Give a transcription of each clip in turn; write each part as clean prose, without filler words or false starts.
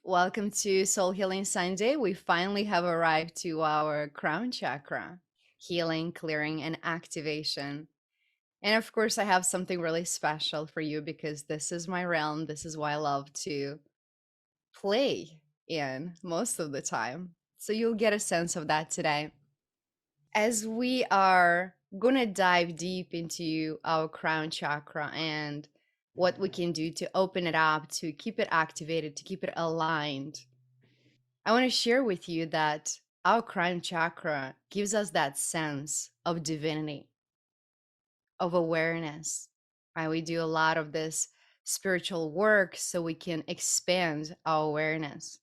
Welcome to Soul Healing Sunday. We finally have arrived to our crown chakra healing, clearing, and activation. And of course, I have something really special for you because this is my realm. This is what I love to play in most of the time. So you'll get a sense of that today. As we are going to dive deep into our crown chakra and what we can do to open it up, to keep it activated, to keep it aligned, I want to share with you that our crown chakra gives us that sense of divinity, of awareness. Right? We do a lot of this spiritual work so we can expand our awareness.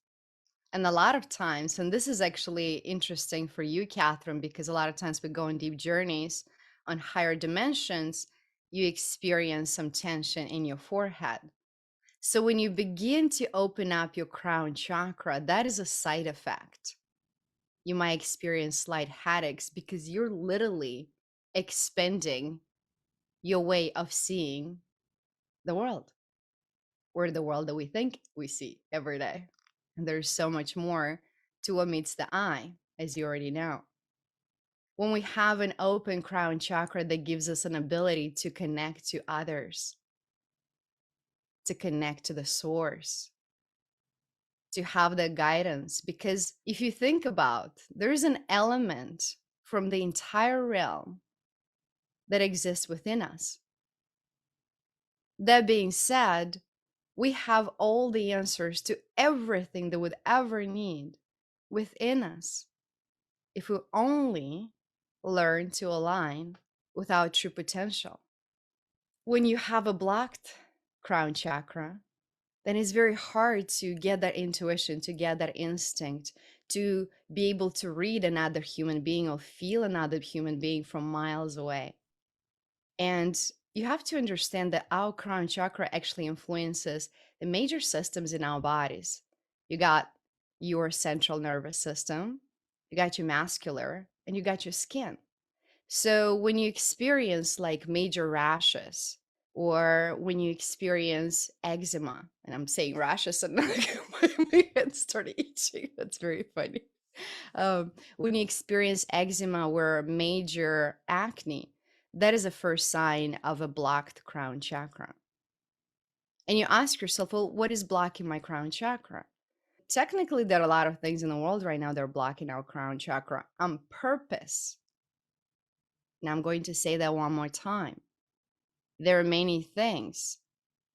And a lot of times, and this is actually interesting for you, Catherine, because a lot of times we go on deep journeys on higher dimensions, you experience some tension in your forehead. So when you begin to open up your crown chakra, that is a side effect. You might experience slight headaches because you're literally expanding your way of seeing the world, or the world that we think we see every day. And there's so much more to what meets the eye, as you already know. When we have an open crown chakra, that gives us an ability to connect to others, to connect to the source, to have the guidance. Because if you think about, there's an element from the entire realm that exists within us. That being said, we have all the answers to everything that we would ever need within us if we only learn to align with our true potential. When you have a blocked crown chakra, then it's very hard to get that intuition, to get that instinct, to be able to read another human being or feel another human being from miles away. And you have to understand that our crown chakra actually influences the major systems in our bodies. You got your central nervous system, you got your muscular, and you got your skin. So when you experience like major rashes, or when you experience eczema, and I'm saying rashes and my head started itching. That's very funny. When you experience eczema or major acne, that is a first sign of a blocked crown chakra. And you ask yourself, well, what is blocking my crown chakra? Technically, there are a lot of things in the world right now that are blocking our crown chakra on purpose. Now, I'm going to say that one more time. There are many things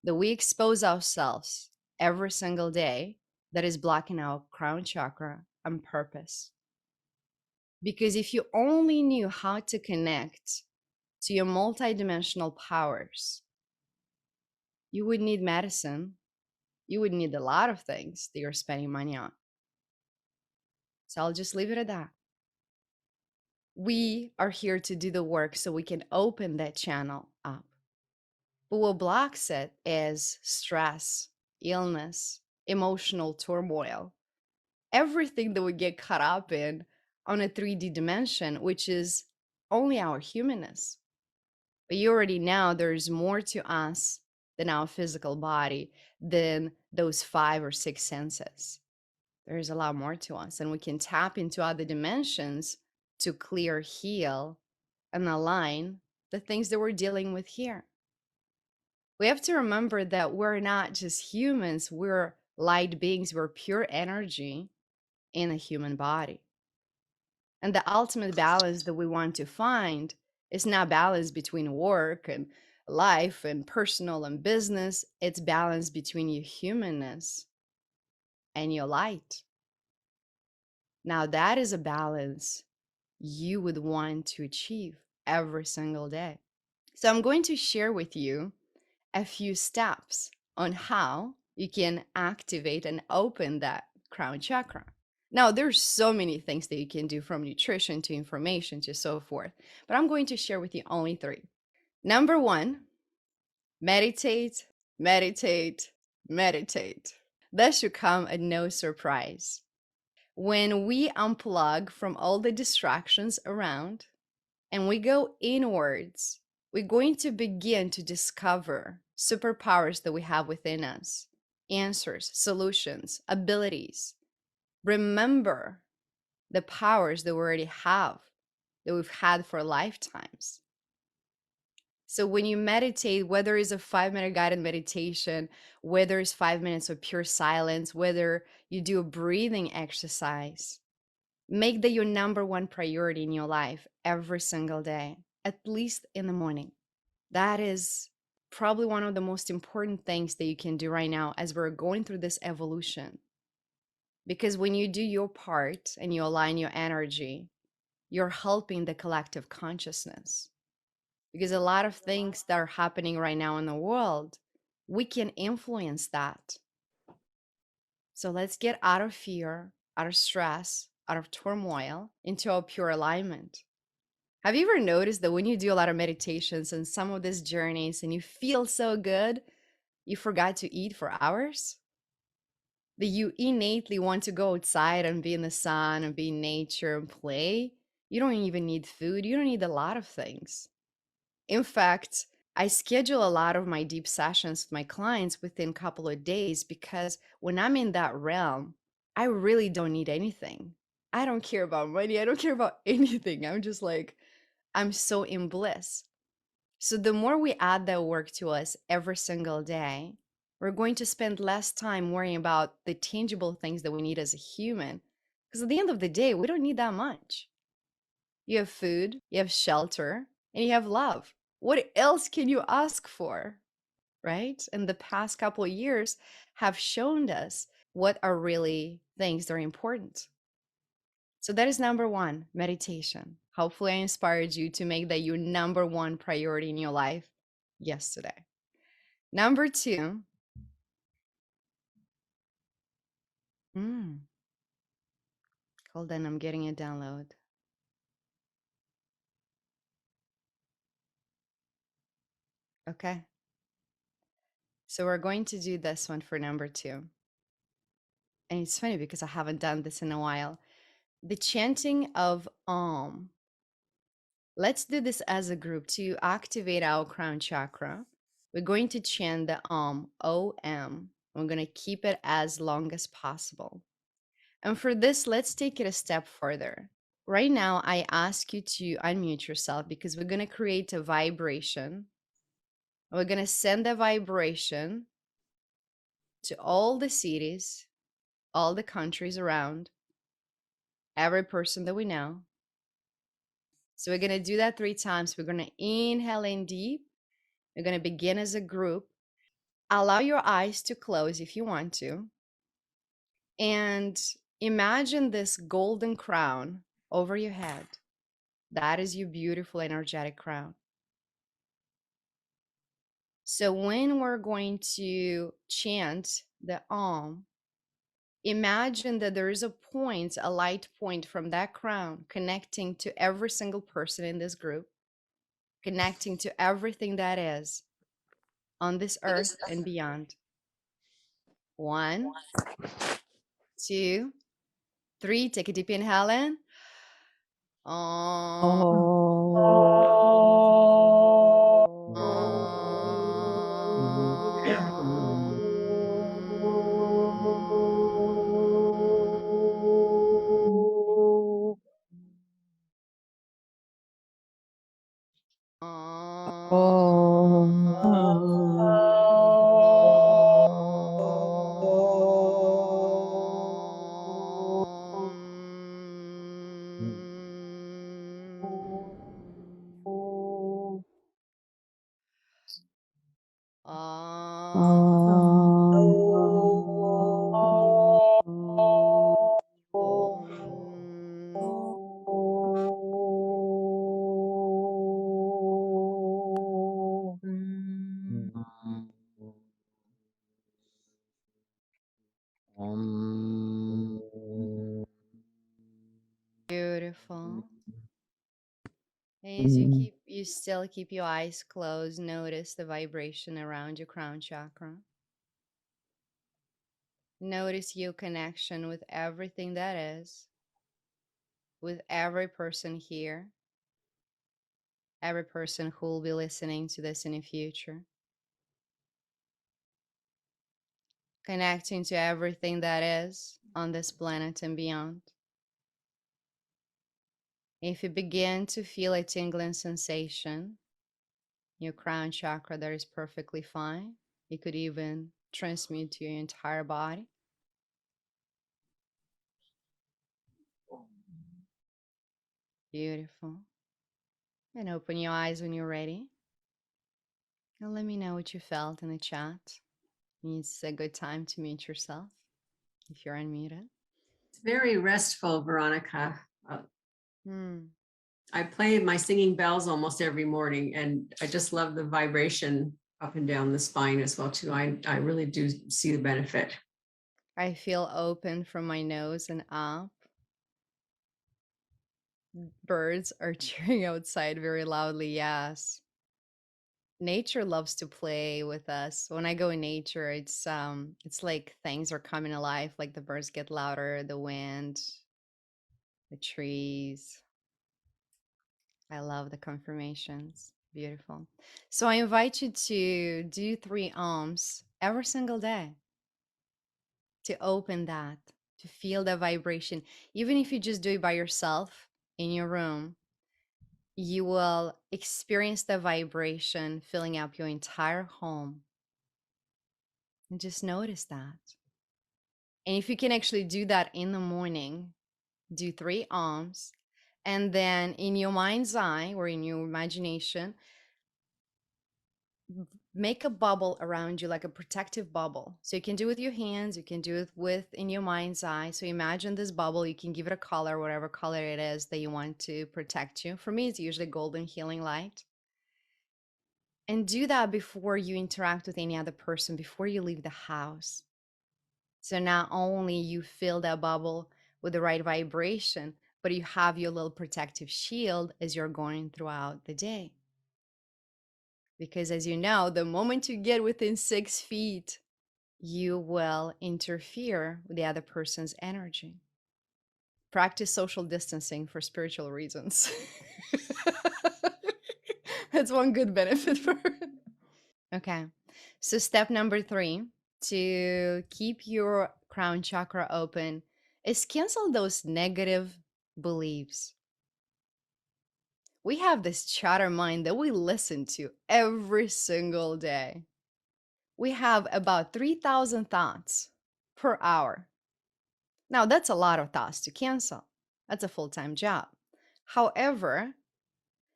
that we expose ourselves every single day that is blocking our crown chakra on purpose. Because if you only knew how to connect to your multidimensional powers, you would need medicine. You would need a lot of things that you're spending money on. So I'll just leave it at that. We are here to do the work so we can open that channel up. But what blocks it is stress, illness, emotional turmoil, everything that we get caught up in on a 3D dimension, which is only our humanness. But you already know there's more to us than our physical body, than those 5 or 6 senses. There's a lot more to us, and we can tap into other dimensions to clear, heal, and align the things that we're dealing with here. We have to remember that we're not just humans, we're light beings, we're pure energy in a human body. And the ultimate balance that we want to find is not balance between work and life and personal and business. It's balance between your humanness and your light. Now, that is a balance you would want to achieve every single day. So, I'm going to share with you a few steps on how you can activate and open that crown chakra. Now, there's so many things that you can do, from nutrition to information to so forth, but I'm going to share with you only 3. Number 1, meditate, meditate, meditate. That should come at no surprise. When we unplug from all the distractions around and we go inwards, we're going to begin to discover superpowers that we have within us. answers, solutions, abilities. Remember the powers that we already have, that we've had for lifetimes. So when you meditate, whether it's a 5 minute guided meditation, whether it's 5 minutes of pure silence, whether you do a breathing exercise, make that your number one priority in your life every single day, at least in the morning. That is probably one of the most important things that you can do right now as we're going through this evolution. Because when you do your part and you align your energy, you're helping the collective consciousness. Because a lot of things that are happening right now in the world, we can influence that. So let's get out of fear, out of stress, out of turmoil into a pure alignment. Have you ever noticed that when you do a lot of meditations and some of these journeys and you feel so good, you forgot to eat for hours? That you innately want to go outside and be in the sun and be in nature and play? You don't even need food, you don't need a lot of things. In fact, I schedule a lot of my deep sessions with my clients within a couple of days because when I'm in that realm, I really don't need anything. I don't care about money. I don't care about anything. I'm just like, I'm so in bliss. So the more we add that work to us every single day, we're going to spend less time worrying about the tangible things that we need as a human. Because at the end of the day, we don't need that much. You have food, you have shelter, and you have love. What else can you ask for? Right? And the past couple of years have shown us what are really things that are important. So that is number one, meditation. Hopefully, I inspired you to make that your number one priority in your life yesterday. Number two, mm, hold on, I'm getting a download. Okay. So we're going to do this one for number two. And it's funny because I haven't done this in a while. The chanting of Om. Let's do this as a group to activate our crown chakra. We're going to chant the OM. We're going to keep it as long as possible. And for this, let's take it a step further. Right now, I ask you to unmute yourself because we're going to create a vibration. We're going to send the vibration to all the cities, all the countries around, every person that we know. So we're going to do that 3 times. We're going to inhale in deep. We're going to begin as a group. Allow your eyes to close if you want to. And imagine this golden crown over your head. That is your beautiful energetic crown. So when we're going to chant the Om, imagine that there is a point, a light point from that crown connecting to every single person in this group, connecting to everything that is on this earth and beyond. 1, 2, 3. Take a deep inhale in. Om. Beautiful. As you still keep your eyes closed, notice the vibration around your crown chakra. Notice your connection with everything that is, with every person here, every person who will be listening to this in the future. connecting to everything that is on this planet and beyond. If you begin to feel a tingling sensation, your crown chakra, that is perfectly fine. It could even transmute to your entire body. Beautiful. And open your eyes when you're ready. And let me know what you felt in the chat. It's a good time to mute yourself if you're unmuted. It's very restful, Veronica. Hmm. I play my singing bells almost every morning, and I just love the vibration up and down the spine as well too. I really do see the benefit. I feel open from my nose and up. Birds are cheering outside very loudly. Yes. Nature loves to play with us. When I go in nature, it's like things are coming alive, like the birds get louder, the wind, the trees. I love the confirmations. Beautiful. So I invite you to do 3 every single day to open that, to feel the vibration. Even if you just do it by yourself in your room, you will experience the vibration filling up your entire home. And just notice that. And if you can actually do that in the morning, do 3 and then in your mind's eye or in your imagination, make a bubble around you, like a protective bubble. So you can do it with your hands, you can do it with in your mind's eye. So imagine this bubble, you can give it a color, whatever color it is that you want to protect you. For me, it's usually golden healing light. And do that before you interact with any other person, before you leave the house. So not only you fill that bubble with the right vibration, but you have your little protective shield as you're going throughout the day. Because as you know, the moment you get within 6 feet, you will interfere with the other person's energy. Practice social distancing for spiritual reasons. That's one good benefit for it. Okay. So, step number 3 to keep your crown chakra open is cancel those negative beliefs. We have this chatter mind that we listen to every single day. We have about 3,000 thoughts per hour. Now, that's a lot of thoughts to cancel. That's a full time job. However,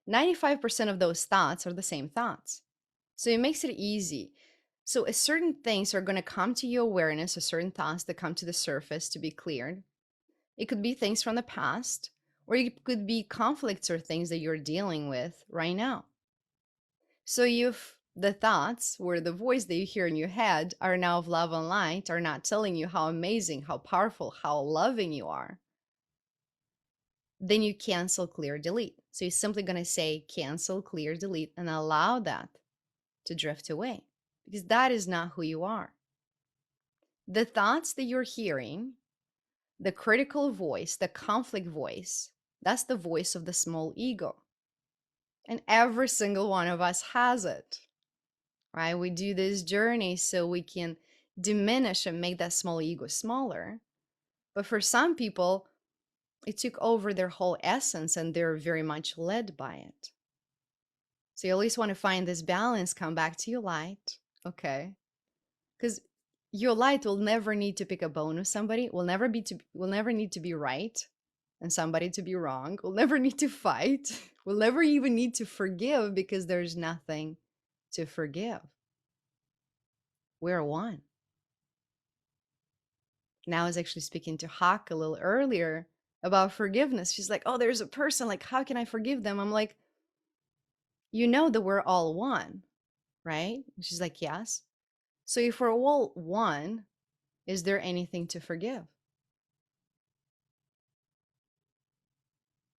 95% of those thoughts are the same thoughts. So it makes it easy. So, as certain things are going to come to your awareness, or certain thoughts that come to the surface to be cleared, it could be things from the past, or it could be conflicts or things that you're dealing with right now. So, if the thoughts or the voice that you hear in your head are now of love and light, are not telling you how amazing, how powerful, how loving you are, then you cancel, clear, delete. So, you're simply going to say cancel, clear, delete, and allow that to drift away because that is not who you are. The thoughts that you're hearing, the critical voice, the conflict voice, that's the voice of the small ego. And every single one of us has it, right? We do this journey so we can diminish and make that small ego smaller. But for some people, it took over their whole essence and they're very much led by it. So you always want to find this balance, come back to your light, okay? Because your light will never need to pick a bone with somebody, will never need to be right and somebody to be wrong, will never need to fight, will never even need to forgive because there's nothing to forgive. We're one. Now I was actually speaking to Hawk a little earlier about forgiveness. She's like, oh, there's a person, like, how can I forgive them? I'm like, you know that we're all one, right? And she's like, yes. So if we're all one, is there anything to forgive?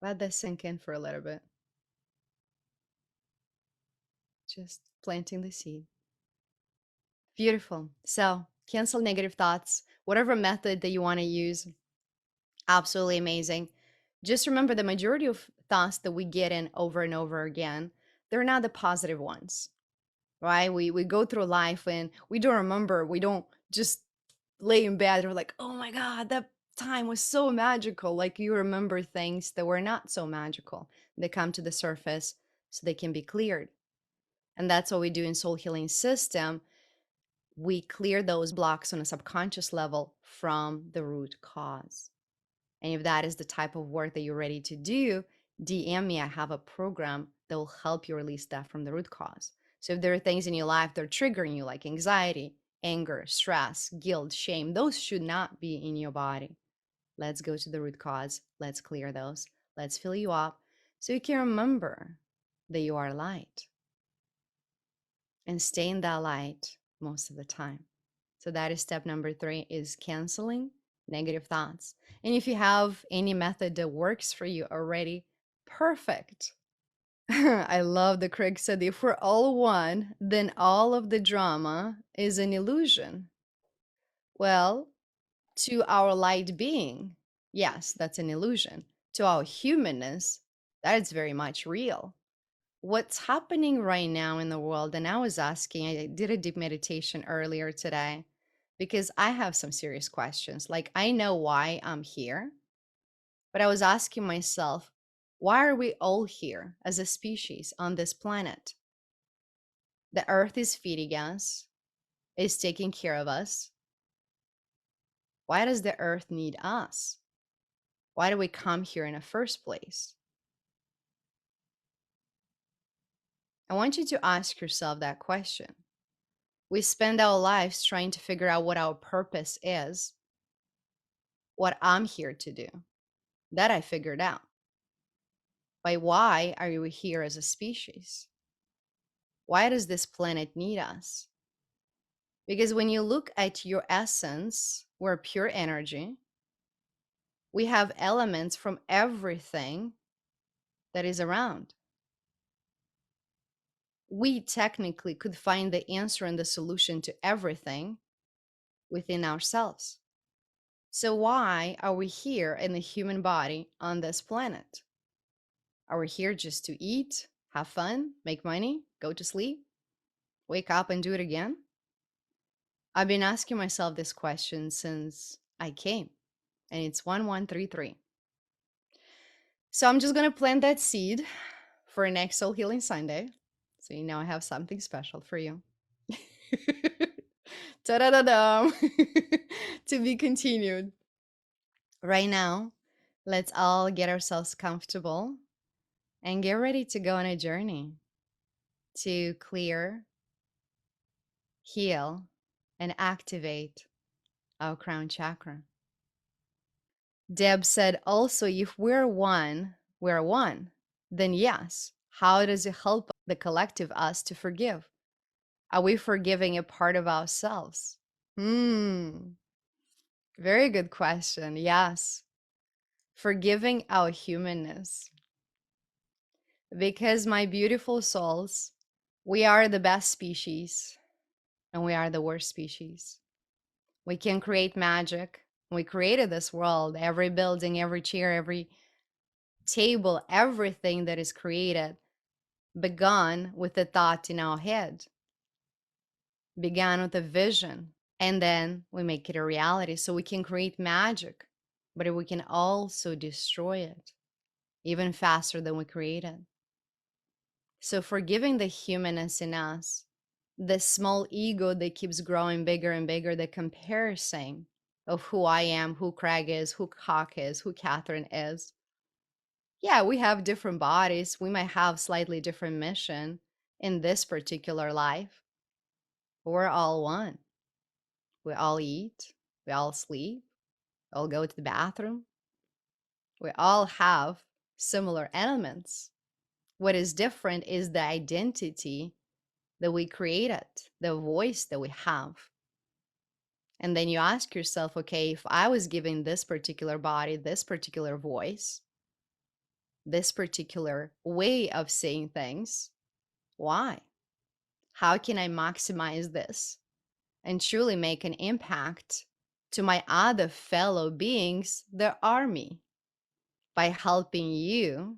Let that sink in for a little bit. Just planting the seed. Beautiful. So cancel negative thoughts, whatever method that you want to use. Absolutely amazing. Just remember the majority of thoughts that we get in over and over again, they're not the positive ones, right? We go through life and we don't remember, we don't just lay in bed, you're like, oh my God, that time was so magical. Like you remember things that were not so magical. They come to the surface so they can be cleared. And that's what we do in soul healing system. We clear those blocks on a subconscious level from the root cause. And if that is the type of work that you're ready to do, DM me. I have a program that will help you release that from the root cause. So if there are things in your life that are triggering you, like anxiety, anger, stress, guilt, shame, those should not be in your body. Let's go to the root cause. Let's clear those. Let's fill you up so you can remember that you are light and stay in that light most of the time. So that is step number 3, is canceling negative thoughts. And if you have any method that works for you already, perfect. I love the Craig said, if we're all one, then all of the drama is an illusion. Well, to our light being, yes, that's an illusion. To our humanness, that is very much real. What's happening right now in the world, and I was asking, I did a deep meditation earlier today because I have some serious questions. Like, I know why I'm here, but I was asking myself, why are we all here as a species on this planet? The earth is feeding us, is taking care of us. Why does the earth need us? Why do we come here in the first place? I want you to ask yourself that question. We spend our lives trying to figure out what our purpose is, what I'm here to do. That I figured out. By why are we here as a species? Why does this planet need us? Because when you look at your essence, we're pure energy. We have elements from everything that is around. We technically could find the answer and the solution to everything within ourselves. So, why are we here in the human body on this planet? Are we here just to eat, have fun, make money, go to sleep, wake up and do it again? I've been asking myself this question since I came, and it's 1133. So I'm just going to plant that seed for next Soul Healing Sunday. So you know I have something special for you. Ta-da-da-dum! To be continued. Right now, let's all get ourselves comfortable and get ready to go on a journey to clear, heal, and activate our crown chakra. Deb said also, if we're one, then yes, how does it help the collective us to forgive? Are we forgiving a part of ourselves? Very good question. Yes, forgiving our humanness. Because, my beautiful souls, we are the best species and we are the worst species. We can create magic. We created this world, every building, every chair, every table, everything that is created began with a thought in our head, began with a vision, and then we make it a reality. So we can create magic, but we can also destroy it even faster than we created. So forgiving the humanness in us, the small ego that keeps growing bigger and bigger, the comparison of who I am, who Craig is, who Cock is, who Catherine is. Yeah, we have different bodies. We might have slightly different mission in this particular life. But we're all one. We all eat. We all sleep. We all go to the bathroom. We all have similar elements. What is different is the identity that we created, the voice that we have. And then you ask yourself, okay, if I was given this particular body, this particular voice, this particular way of saying things, why? How can I maximize this and truly make an impact to my other fellow beings that are me? By helping you,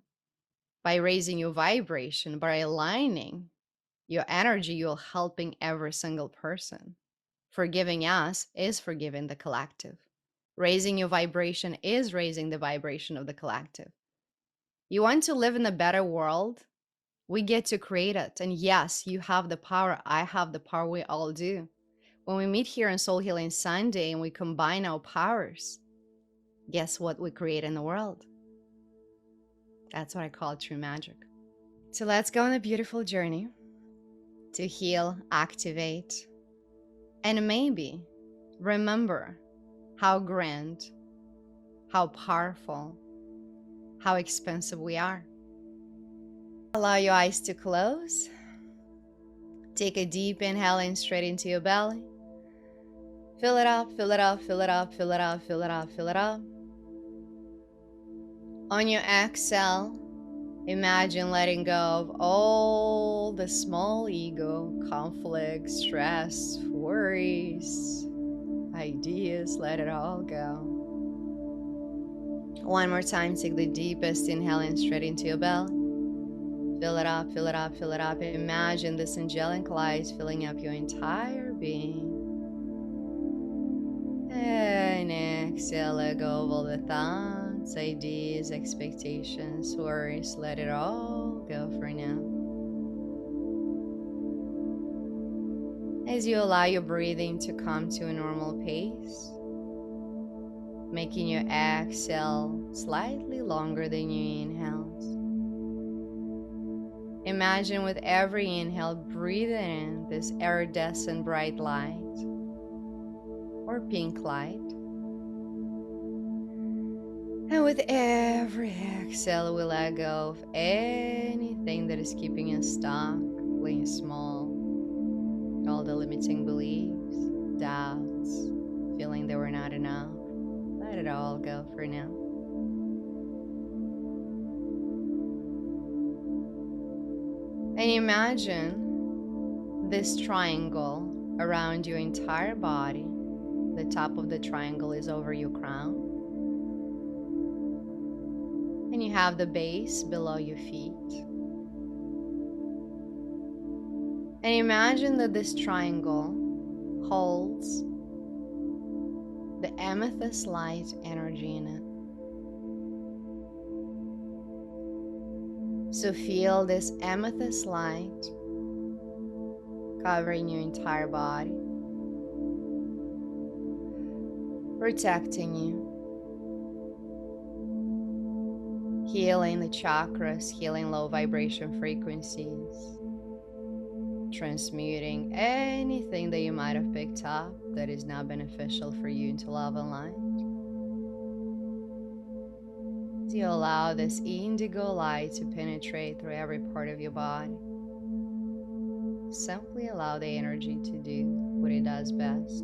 by raising your vibration, by aligning your energy, you're helping every single person Forgiving us is forgiving the collective. Raising your vibration is raising the vibration of the collective. You want to live in a better world? We get to create it. And yes, you have the power. I have the power. We all do. When we meet here on Soul Healing Sunday and we combine our powers, guess what we create in the world? That's what I call true magic. So let's go on a beautiful journey to heal, activate, and maybe remember how grand, how powerful, how expensive we are. Allow your eyes to close. Take a deep inhale in straight into your belly. Fill it up, fill it up, fill it up, fill it up, fill it up, fill it up. On your exhale, imagine letting go of all the small ego, conflicts, stress, worries, ideas. Let it all go. One more time, take the deepest inhale in straight into your belly. Fill it up, fill it up, fill it up. Imagine this angelic light filling up your entire being. And exhale, let go of all the thoughts, ideas, expectations, worries. Let it all go for now. As you allow your breathing to come to a normal pace, making your exhale slightly longer than your inhales. Imagine with every inhale, breathing in this iridescent bright light or pink light. And with every exhale, we let go of anything that is keeping us stuck, playing small, all the limiting beliefs, doubts, feeling that we're not enough. Let it all go for now. And imagine this triangle around your entire body. The top of the triangle is over your crown. And you have the base below your feet. And imagine that this triangle holds the amethyst light energy in it. So feel this amethyst light covering your entire body, protecting you, healing the chakras, healing low vibration frequencies, transmuting anything that you might have picked up that is not beneficial for you into love and light. As you allow this indigo light to penetrate through every part of your body, simply allow the energy to do what it does best.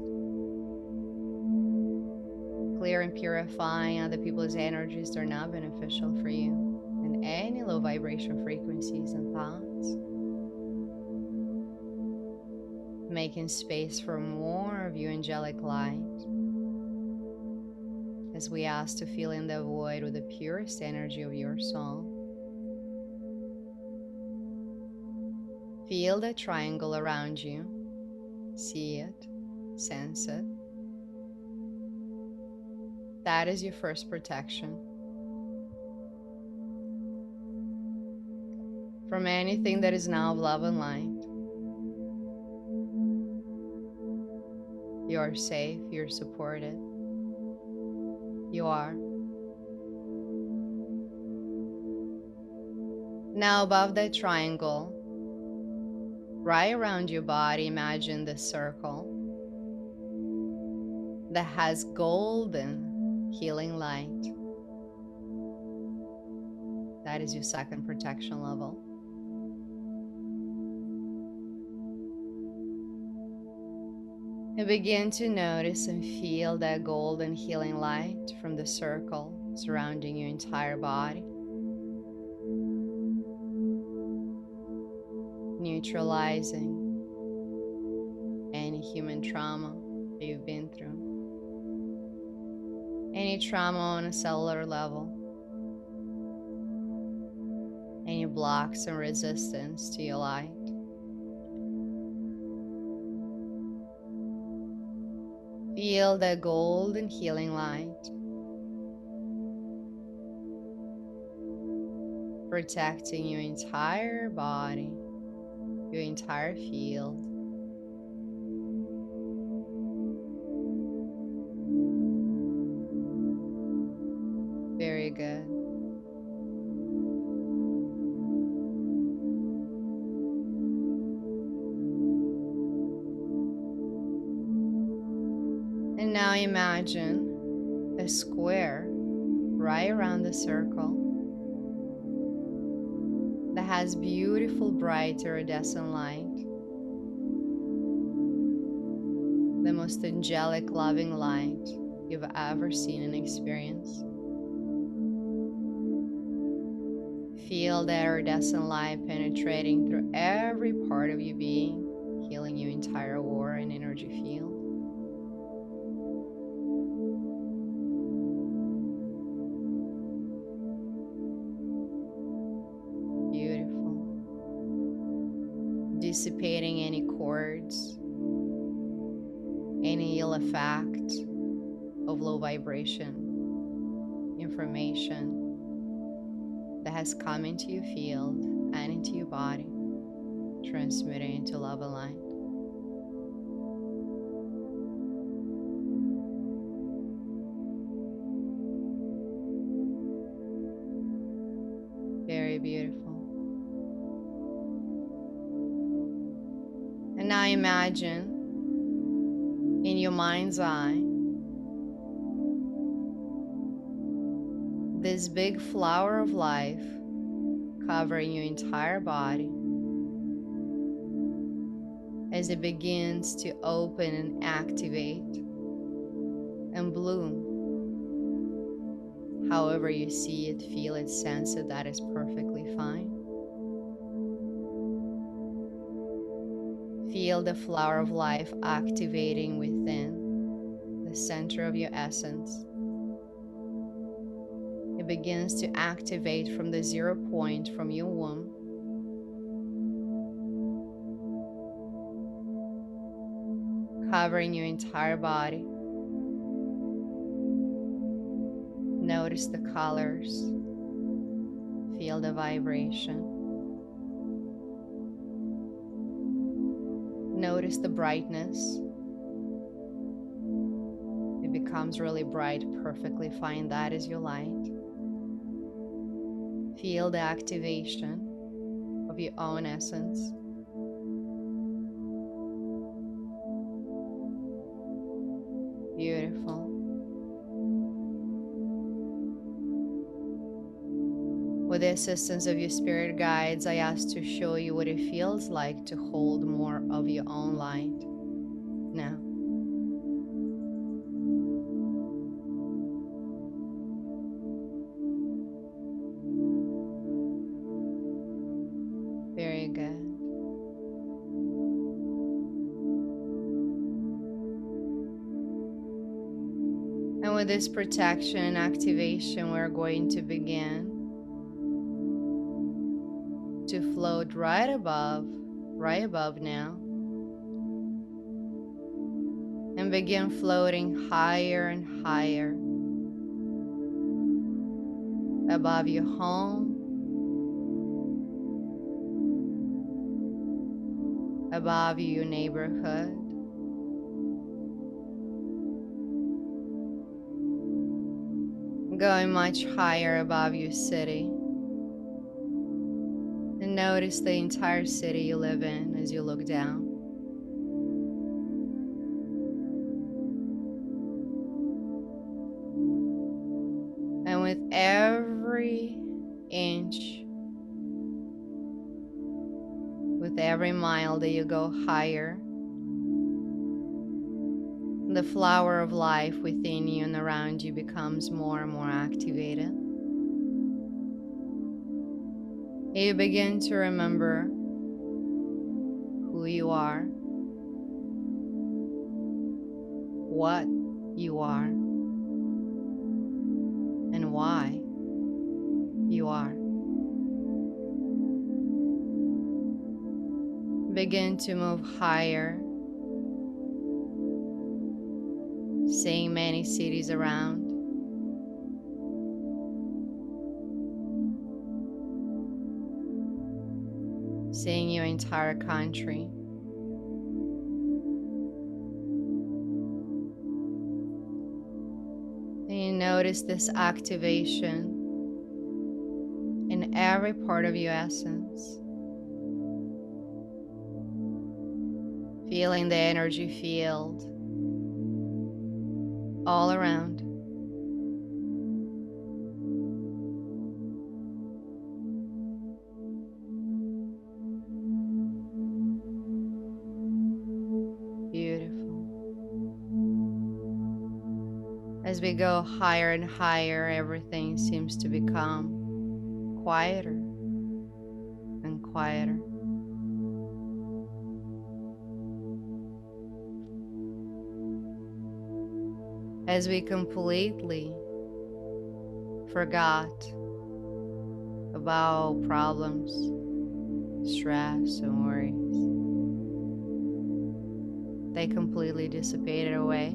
Clear and purifying other people's energies that are not beneficial for you, and any low vibration frequencies and thoughts. Making space for more of your angelic light as we ask to fill in the void with the purest energy of your soul. Feel the triangle around you. See it, sense it. That is your first protection from anything that is not of love and light. You are safe, you're supported. You are. Now above that triangle, right around your body, imagine this circle that has golden healing light. That is your second protection level. And begin to notice and feel that golden healing light from the circle surrounding your entire body, neutralizing any human trauma that you've been through, any trauma on a cellular level, any blocks and resistance to your light. Feel the golden healing light protecting your entire body, your entire field. Very good. And now imagine a square right around the circle that has beautiful bright iridescent light, the most angelic loving light you've ever seen and experienced. Feel that iridescent light penetrating through every part of your being, healing your entire aura and energy field. Beautiful. Dissipating any cords, any ill effect of low vibration information that has come into your field and into your body, transmitting into love and light. Very beautiful. And now imagine in your mind's eye this big flower of life covering your entire body as it begins to open and activate and bloom. However you see it, feel it, sense it, that is perfectly fine. Feel the flower of life activating within the center of your essence. It begins to activate from the 0 point from your womb, covering your entire body. Notice the colors, feel the vibration. Notice the brightness. It becomes really bright, perfectly fine. That is your light. Feel the activation of your own essence. Beautiful. With the assistance of your spirit guides, I ask to show you what it feels like to hold more of your own light now. Very good. And with this protection and activation, we're going to begin to float right above now, and begin floating higher and higher above your home, above your neighborhood, going much higher above your city. And notice the entire city you live in as you look down. And with every inch, with every mile that you go higher, the flower of life within you and around you becomes more and more activated. You begin to remember who you are, what you are, and why you are. Begin to move higher many cities around. Seeing your entire country. And you notice this activation in every part of your essence. Feeling the energy field all around. Beautiful. As we go higher and higher, everything seems to become quieter and quieter. As we completely forgot about problems, stress, and worries, they completely dissipated away.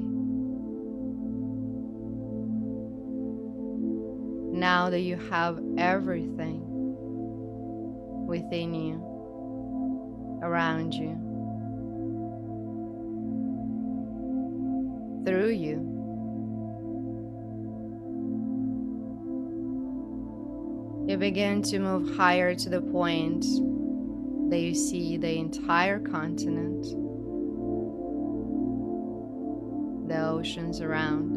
Now that you have everything within you, around you, through you, you begin to move higher to the point that you see the entire continent, the oceans around.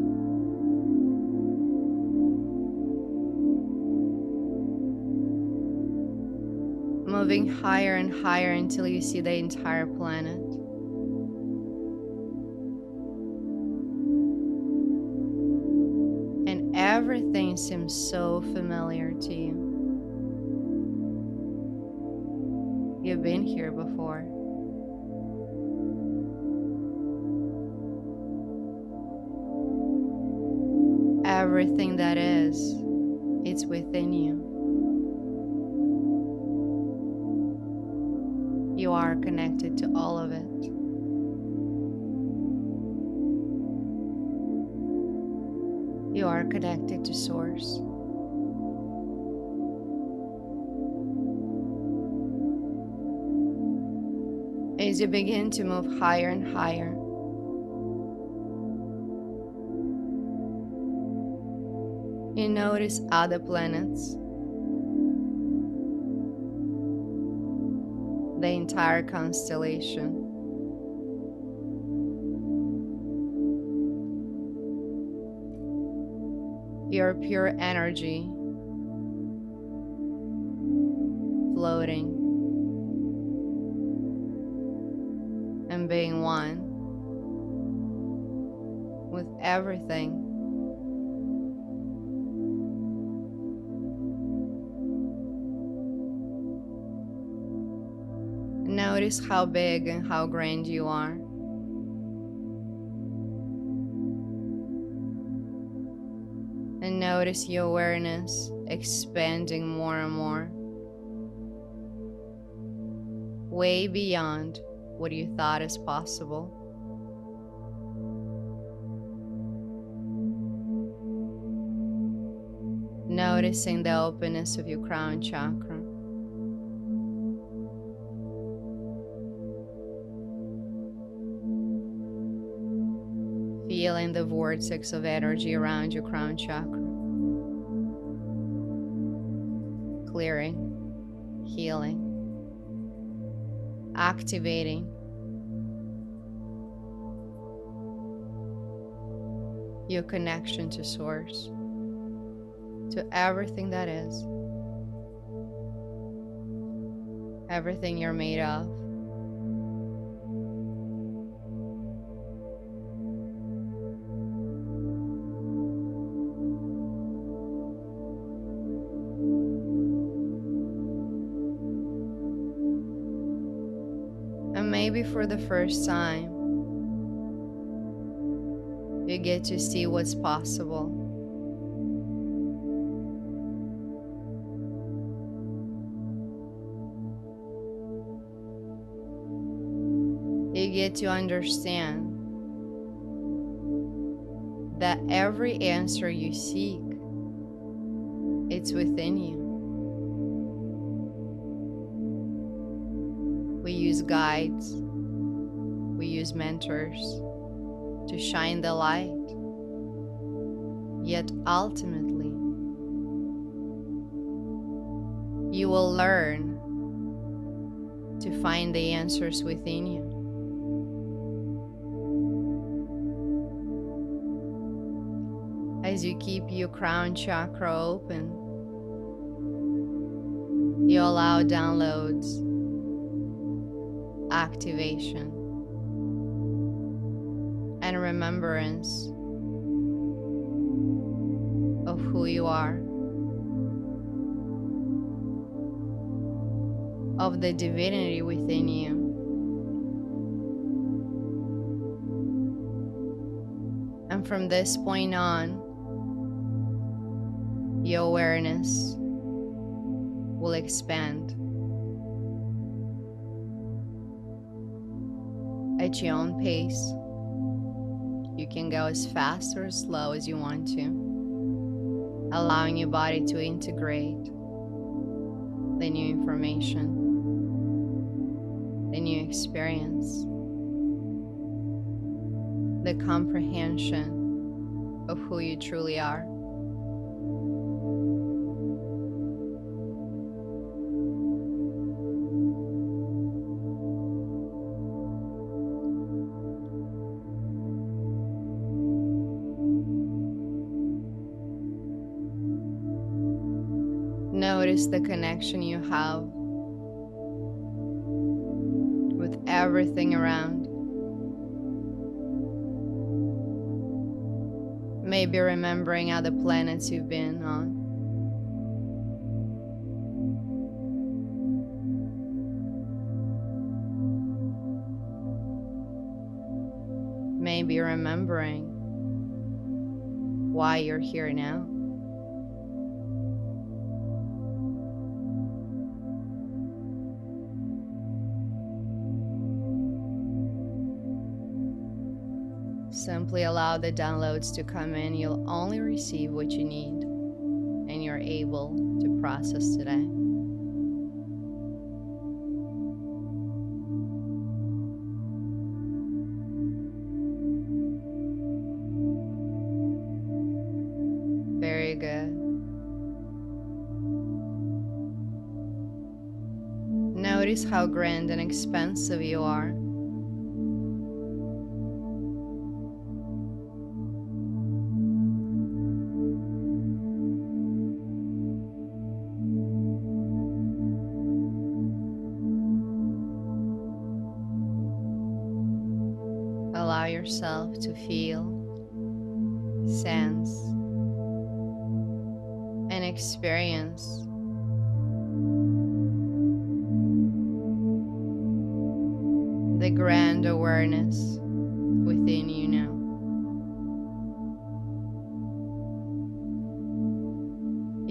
Moving higher and higher until you see the entire planet. And everything seems so familiar to you. You've been here before. Everything that is, it's within you. You are connected to all of it. You are connected to Source. As you begin to move higher and higher, you notice other planets, the entire constellation. Your pure energy floating and being one with everything. Notice how big and how grand you are. And notice your awareness expanding more and more, way beyond what you thought is possible. Noticing the openness of your crown chakra. Feeling the vortex of energy around your crown chakra. Clearing, healing, activating your connection to Source, to everything that is, everything you're made of. And maybe for the first time, you get to see what's possible. You get to understand that every answer you seek, it's within you. We use guides, we use mentors to shine the light. Yet ultimately, you will learn to find the answers within you. As you keep your crown chakra open, you allow downloads, activation, and remembrance of who you are, of the divinity within you. And from this point on, your awareness will expand at your own pace. You can go as fast or as slow as you want to, allowing your body to integrate the new information, the new experience, the comprehension of who you truly are. Notice the connection you have with everything around. Maybe remembering other planets you've been on. Maybe remembering why you're here now. Simply allow the downloads to come in. You'll only receive what you need, and you're able to process today. Very good. Notice how grand and expansive you are. Allow yourself to feel, sense, and experience the grand awareness within you now.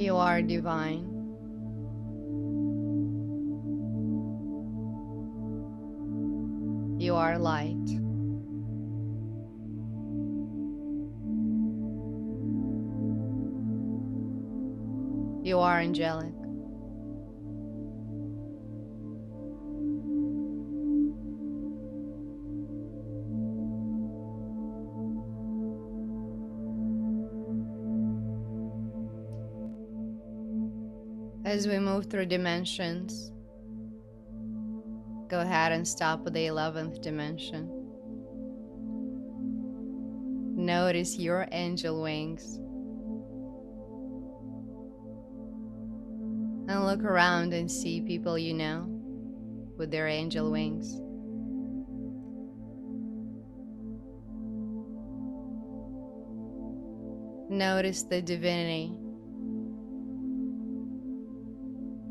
You are divine. You are light. You are angelic. As we move through dimensions, go ahead and stop at the 11th dimension. Notice your angel wings. And look around and see people you know with their angel wings. Notice the divinity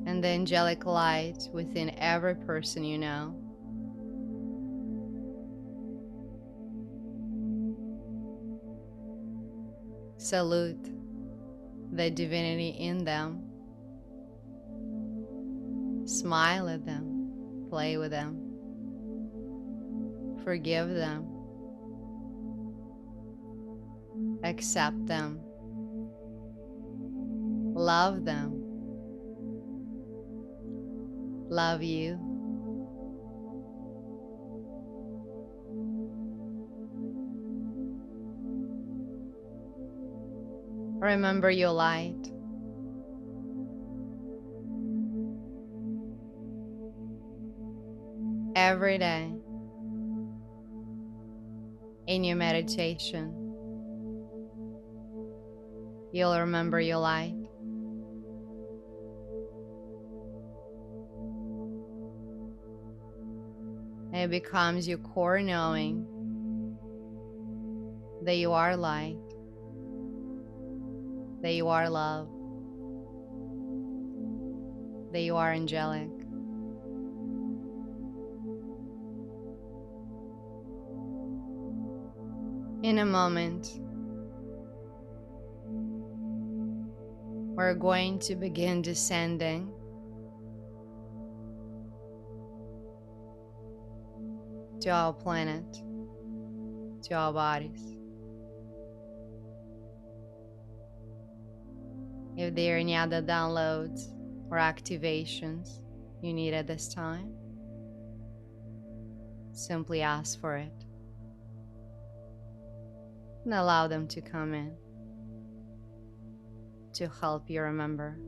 and the angelic light within every person you know. Salute the divinity in them. Smile at them, play with them, forgive them. Accept them. Love them. Love you. Remember your light. Every day in your meditation, you'll remember your light. It becomes your core knowing that you are light, that you are love, that you are angelic. In a moment, we're going to begin descending to our planet, to our bodies. If there are any other downloads or activations you need at this time, simply ask for it and allow them to come in to help you remember.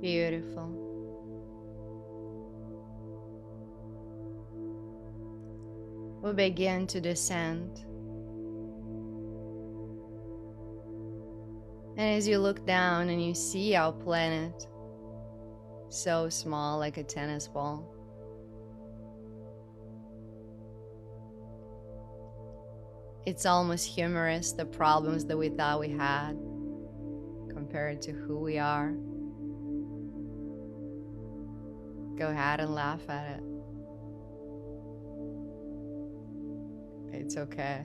Beautiful. We begin to descend. And as you look down and you see our planet, so small like a tennis ball, it's almost humorous, the problems that we thought we had compared to who we are. Go ahead and laugh at it. It's okay.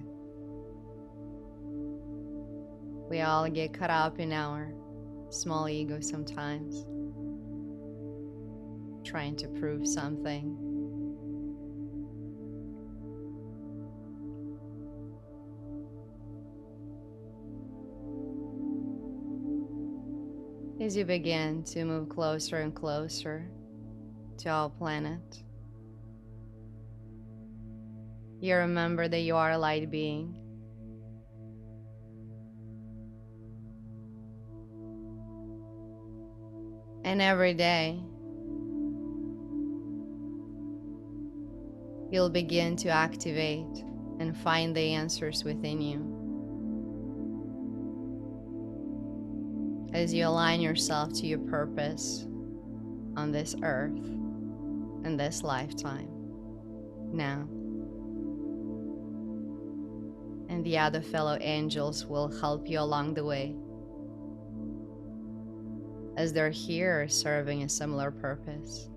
We all get caught up in our small ego sometimes, trying to prove something. As you begin to move closer and closer to our planet, you remember that you are a light being. And every day, you'll begin to activate and find the answers within you. As you align yourself to your purpose on this earth and this lifetime now. And the other fellow angels will help you along the way, as they're here serving a similar purpose.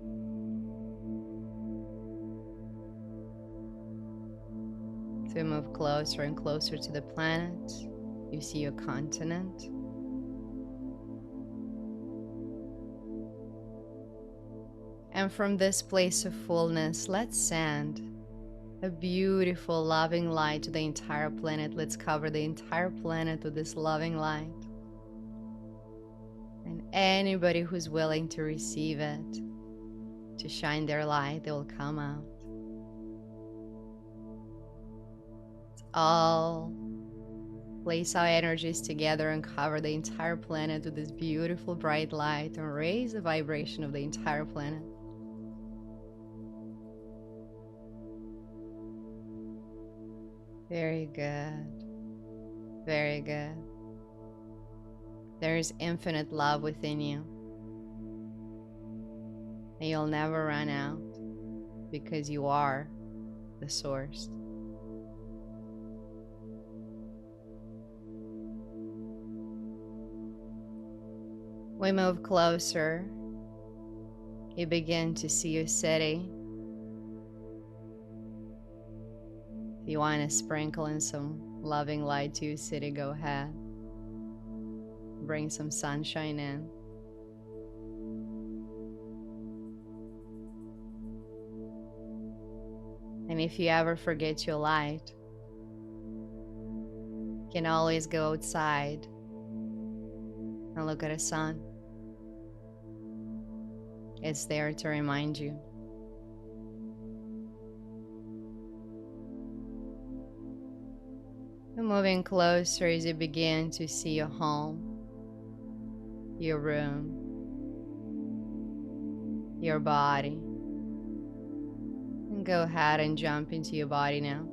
To move closer and closer to the planet, you see your continent. And from this place of fullness, let's send a beautiful, loving light to the entire planet. Let's cover the entire planet with this loving light. And anybody who's willing to receive it, to shine their light, they will come out. Let's all place our energies together and cover the entire planet with this beautiful, bright light and raise the vibration of the entire planet. Very good. Very good. There is infinite love within you. And you'll never run out because you are the source. We move closer. You begin to see your city. If you want to sprinkle in some loving light to your city, go ahead. Bring some sunshine in. And if you ever forget your light, you can always go outside and look at the sun. It's there to remind you. And moving closer as you begin to see your home, your room, your body. And go ahead and jump into your body now.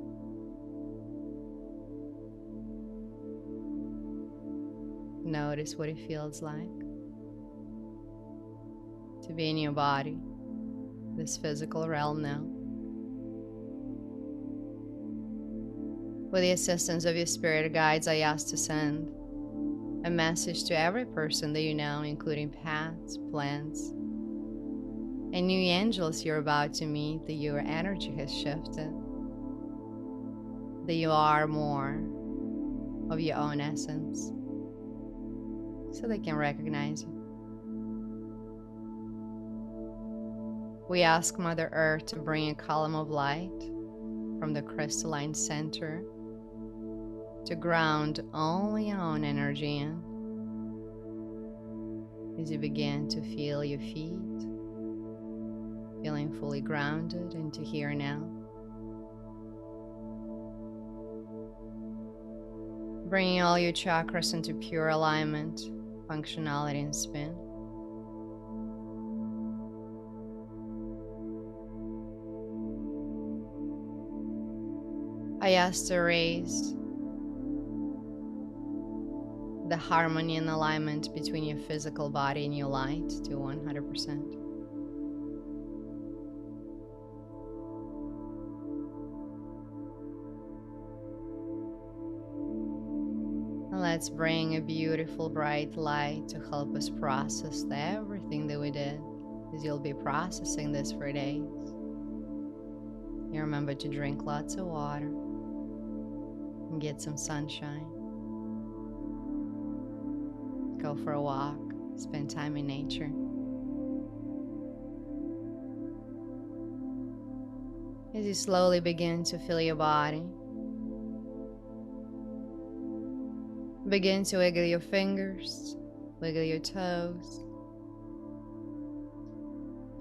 Notice what it feels like to be in your body, this physical realm now. With the assistance of your spirit guides, I ask to send a message to every person that you know, including pets, plants, and new angels you're about to meet, that your energy has shifted, that you are more of your own essence, so they can recognize you. We ask Mother Earth to bring a column of light from the crystalline center to ground all your own energy in. As you begin to feel your feet, feeling fully grounded into here now. Bringing all your chakras into pure alignment, functionality, and spin. I ask to raise the harmony and alignment between your physical body and your light to 100%. And let's bring a beautiful bright light to help us process everything that we did, because you'll be processing this for days. You remember to drink lots of water and get some sunshine. Go for a walk, spend time in nature. As you slowly begin to feel your body, begin to wiggle your fingers, wiggle your toes,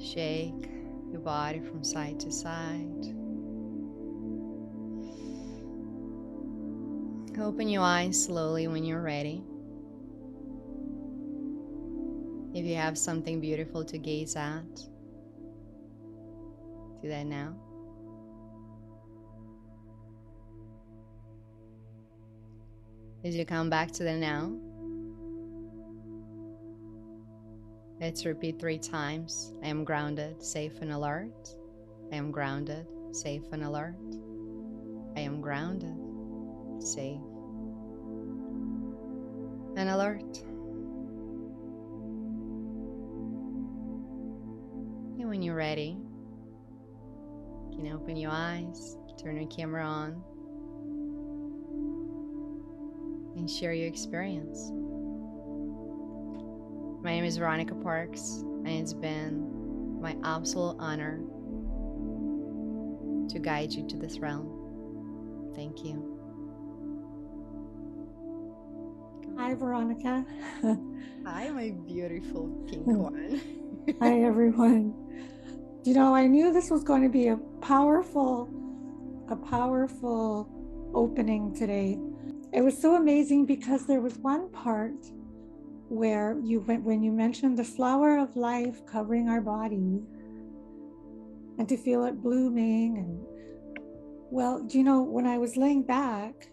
shake your body from side to side. Open your eyes slowly when you're ready. If you have something beautiful to gaze at, do that now. As you come back to the now, let's repeat 3 times. I am grounded, safe, and alert. I am grounded, safe, and alert. I am grounded, safe, and alert. And when you're ready, you can open your eyes, turn your camera on, and share your experience. My name is Veronica Parks, and it's been my absolute honor to guide you to this realm. Thank you. Hi, Veronica. Hi, my beautiful pink one. Hi, everyone. You know, I knew this was going to be a powerful opening today. It was so amazing because there was one part where when you mentioned the flower of life covering our body and to feel it blooming. And well, you know, when I was laying back,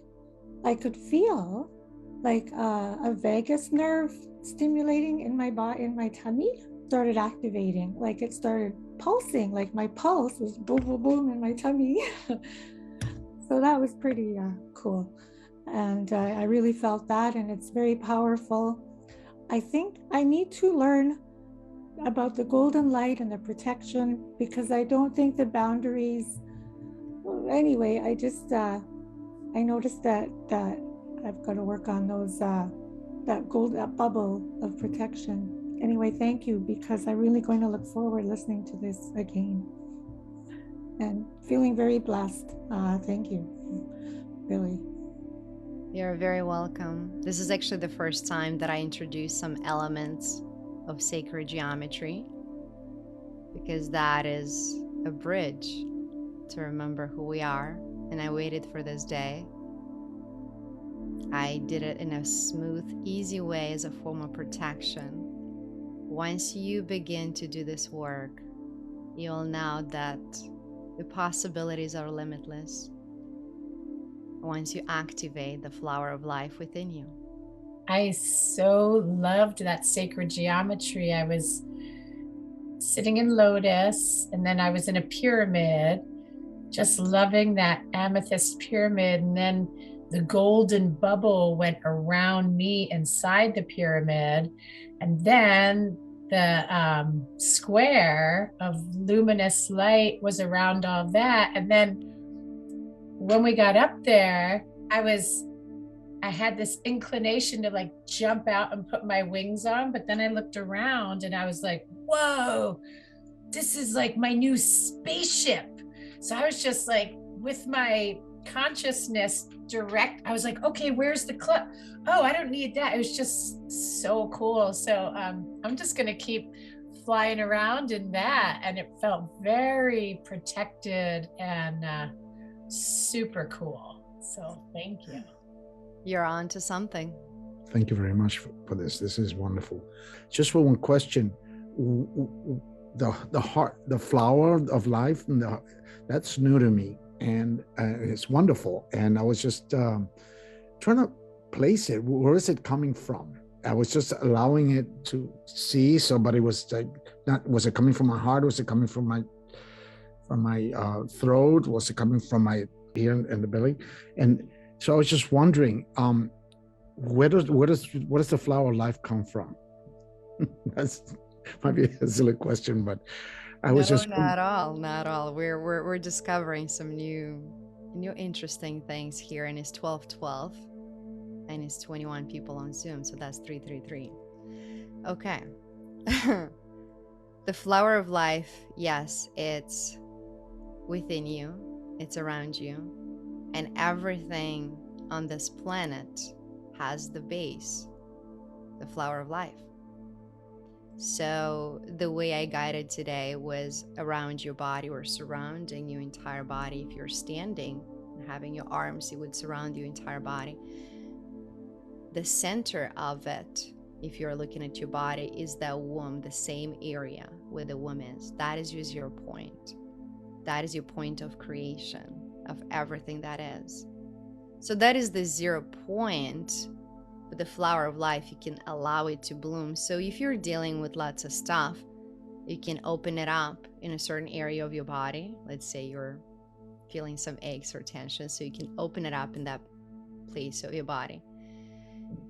I could feel like a vagus nerve stimulating in my body, in my tummy started activating, like it started pulsing, like my pulse was boom, boom, boom in my tummy. So that was pretty cool. And I really felt that, and it's very powerful. I think I need to learn about the golden light and the protection, because I don't think the boundaries Anyway, I just I noticed that I've got to work on those that bubble of protection. Anyway, thank you, because I'm really going to look forward listening to this again and feeling very blessed. Thank you, really. You're very welcome. This is actually the first time that I introduce some elements of sacred geometry, because that is a bridge to remember who we are. And I waited for this day. I did it in a smooth, easy way as a form of protection. Once you begin to do this work, you'll know that the possibilities are limitless. Once you activate the flower of life within you. I so loved that sacred geometry. I was sitting in lotus, and then I was in a pyramid, just loving that amethyst pyramid. And then the golden bubble went around me inside the pyramid. And then the square of luminous light was around all that. And then when we got up there, I had this inclination to like jump out and put my wings on, but then I looked around and I was like, whoa, this is like my new spaceship. So I was just like, with my consciousness direct, I was like, okay, where's the club? Oh, I don't need that. It was just so cool. So I'm just gonna keep flying around in that. And it felt very protected and super cool. So thank you. You're on to something. Thank you very much for this. This is wonderful. Just for one question, the heart, the flower of life, that's new to me, and it's wonderful. And I was just trying to place it. Where is it coming from? I was just allowing it to see. So, but it was like, not. Was it coming from my heart? Was it coming from my throat? Was it coming from my ear and the belly? And so I was just wondering, where does the flower of life come from? That's might be a silly question, but I was just not at all, not at all. We're discovering some new interesting things here, and it's 12:12, and it's 21 people on Zoom, so that's 333. Okay. The flower of life, yes, it's within you, it's around you. And everything on this planet has the base, the flower of life. So the way I guided today was around your body or surrounding your entire body. If you're standing and having your arms, it would surround your entire body. The center of it, if you're looking at your body, is the womb, the same area where the womb is. That is your 0 point. That is your point of creation of everything that is. So that is the 0 point. With the flower of life, you can allow it to bloom. So if you're dealing with lots of stuff, you can open it up in a certain area of your body. Let's say you're feeling some aches or tension, so you can open it up in that place of your body.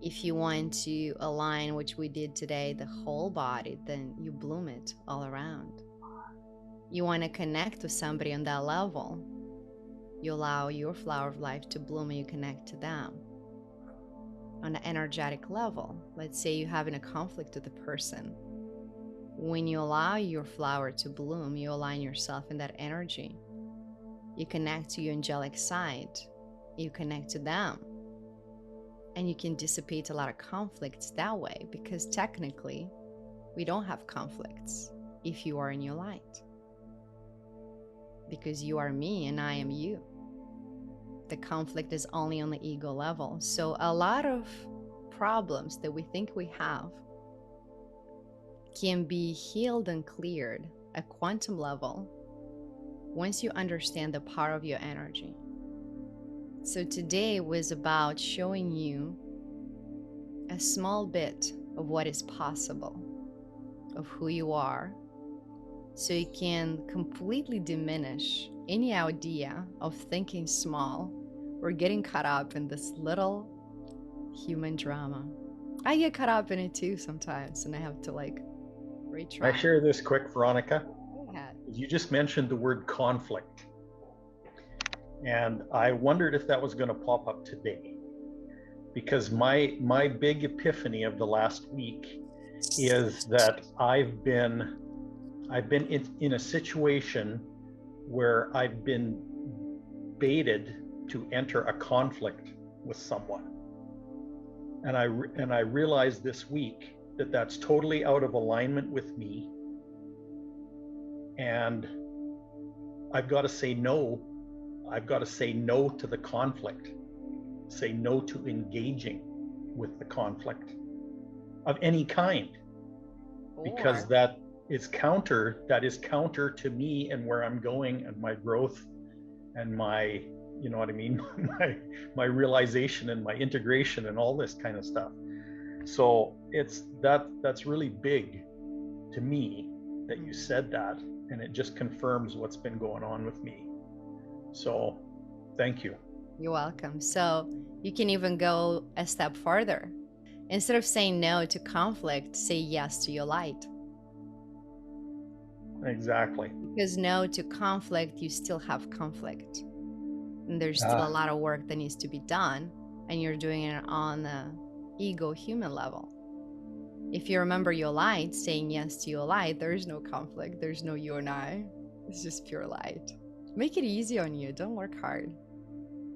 If you want to align, which we did today, the whole body, then you bloom it all around. You want to connect with somebody on that level, you allow your flower of life to bloom and you connect to them. On an energetic level, let's say you're having a conflict with a person. When you allow your flower to bloom, you align yourself in that energy. You connect to your angelic side. You connect to them. And you can dissipate a lot of conflicts that way, because technically, we don't have conflicts if you are in your light. Because you are me and I am you. The conflict is only on the ego level. So a lot of problems that we think we have can be healed and cleared at quantum level once you understand the power of your energy. So today was about showing you a small bit of what is possible, of who you are, so you can completely diminish any idea of thinking small or getting caught up in this little human drama. I get caught up in it too sometimes, and I have to like retry. Can I share this quick, Veronica? Go ahead. You just mentioned the word conflict. And I wondered if that was going to pop up today, because my big epiphany of the last week is that I've been in a situation where I've been baited to enter a conflict with someone. And I realized this week that that's totally out of alignment with me. And I've got to say no. I've got to say no to the conflict, say no to engaging with the conflict of any kind, because that is counter to me and where I'm going and my growth and my, you know what I mean, my realization and my integration and all this kind of stuff. So that's really big to me that you said that, and it just confirms what's been going on with me. So thank you. You're welcome. So you can even go a step further. Instead of saying no to conflict, say yes to your light. Exactly. Because no to conflict, you still have conflict. And there's still a lot of work that needs to be done, and you're doing it on the ego human level. If you remember your light, saying yes to your light, there is no conflict, there's no you and I. It's just pure light. Make it easy on you, don't work hard.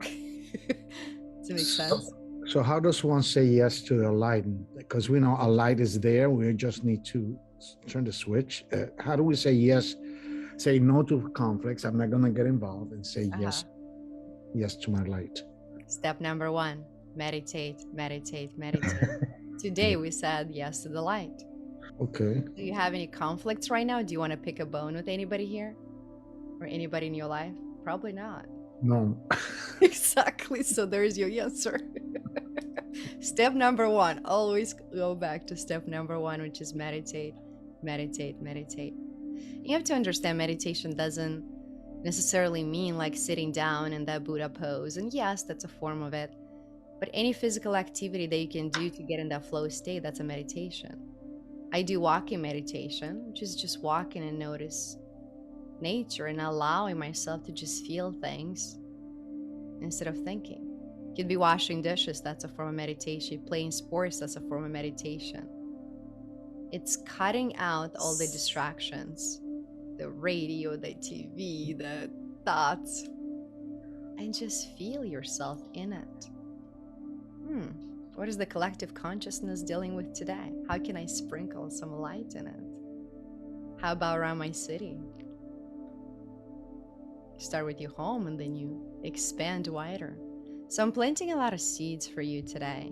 Does it make sense? So how does one say yes to the light? Because we know a light is there, we just need to turn the switch. How do we say yes, say no to conflicts, I'm not gonna get involved, and say yes to my light? Step number 1, meditate, meditate, meditate. Today we said yes to the light. Okay. Do you have any conflicts right now? Do you want to pick a bone with anybody here? Or anybody in your life? Probably not. No. Exactly. So there's your answer. Step number 1, always go back to step number 1, which is meditate, meditate, meditate. You have to understand meditation doesn't necessarily mean like sitting down in that Buddha pose. And yes, that's a form of it. But any physical activity that you can do to get in that flow state, that's a meditation. I do walking meditation, which is just walking and notice nature and allowing myself to just feel things instead of thinking. You could be washing dishes, that's a form of meditation. Playing sports, that's a form of meditation. It's cutting out all the distractions, the radio, the TV, the thoughts, and just feel yourself in it. What is the collective consciousness dealing with today? How can I sprinkle some light in it? How about around my city? Start with your home and then you expand wider. So I'm planting a lot of seeds for you today,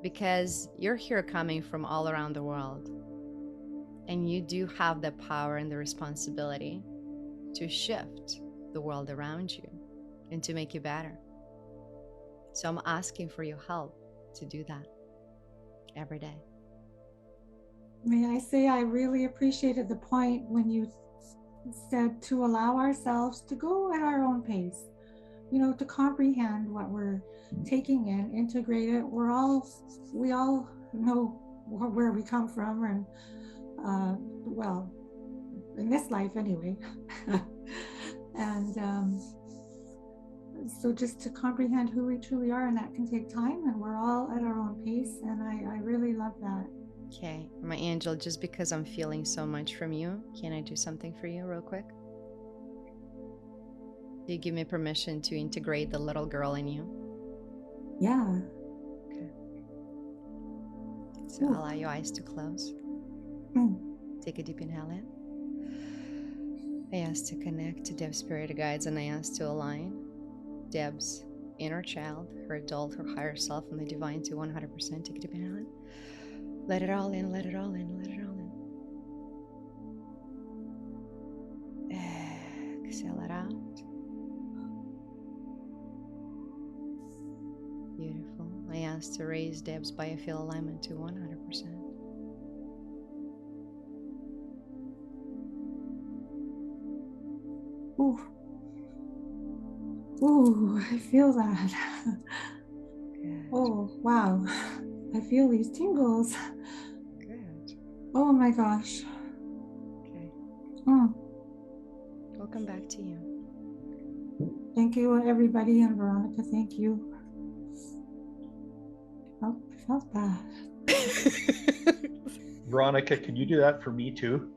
because you're here coming from all around the world, and you do have the power and the responsibility to shift the world around you and to make you better. So I'm asking for your help to do that every day. May I say I really appreciated the point when you said to allow ourselves to go at our own pace, you know, to comprehend what we're taking in, integrate it. We all know where we come from, and well, in this life anyway. And so just to comprehend who we truly are, and that can take time, and we're all at our own pace, and I really love that. Okay, my angel, just because I'm feeling so much from you, can I do something for you real quick? Do you give me permission to integrate the little girl in you? Yeah. Okay. So allow your eyes to close. Take a deep inhale in. I ask to connect to Deb's spirit guides, and I ask to align Deb's inner child, her adult, her higher self, and the divine to 100%. Take a deep inhale in. Let it all in, let it all in, let it all in. Exhale it out. Beautiful. I ask to raise Deb's biofield alignment to 100%. Ooh. Ooh, I feel that. Good. Oh, wow. I feel these tingles. Good. Oh my gosh. Okay. Mm. Welcome back to you. Thank you, everybody, and Veronica, thank you. I felt that. Veronica, can you do that for me too?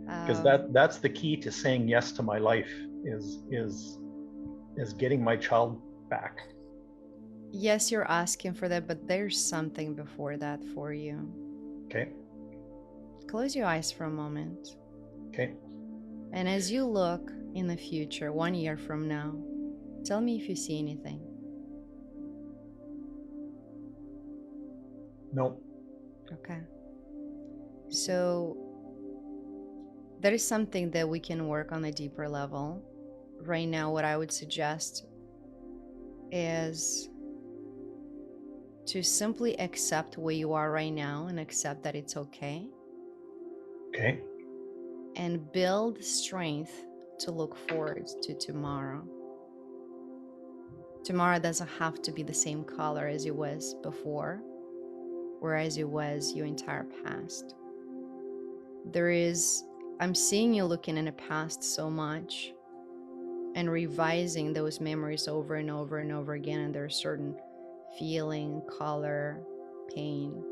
Because that's the key to saying yes to my life is getting my child back. Yes, you're asking for that, but there's something before that for you. Okay. Close your eyes for a moment. Okay. And as you look in the future, 1 year from now, tell me if you see anything. No. Okay. So there is something that we can work on a deeper level. Right now, what I would suggest is to simply accept where you are right now and accept that it's okay. Okay. And build strength to look forward to tomorrow. Tomorrow doesn't have to be the same color as it was before, or as it was your entire past. I'm seeing you looking in the past so much and revising those memories over and over and over again, and there's certain feeling, color, pain,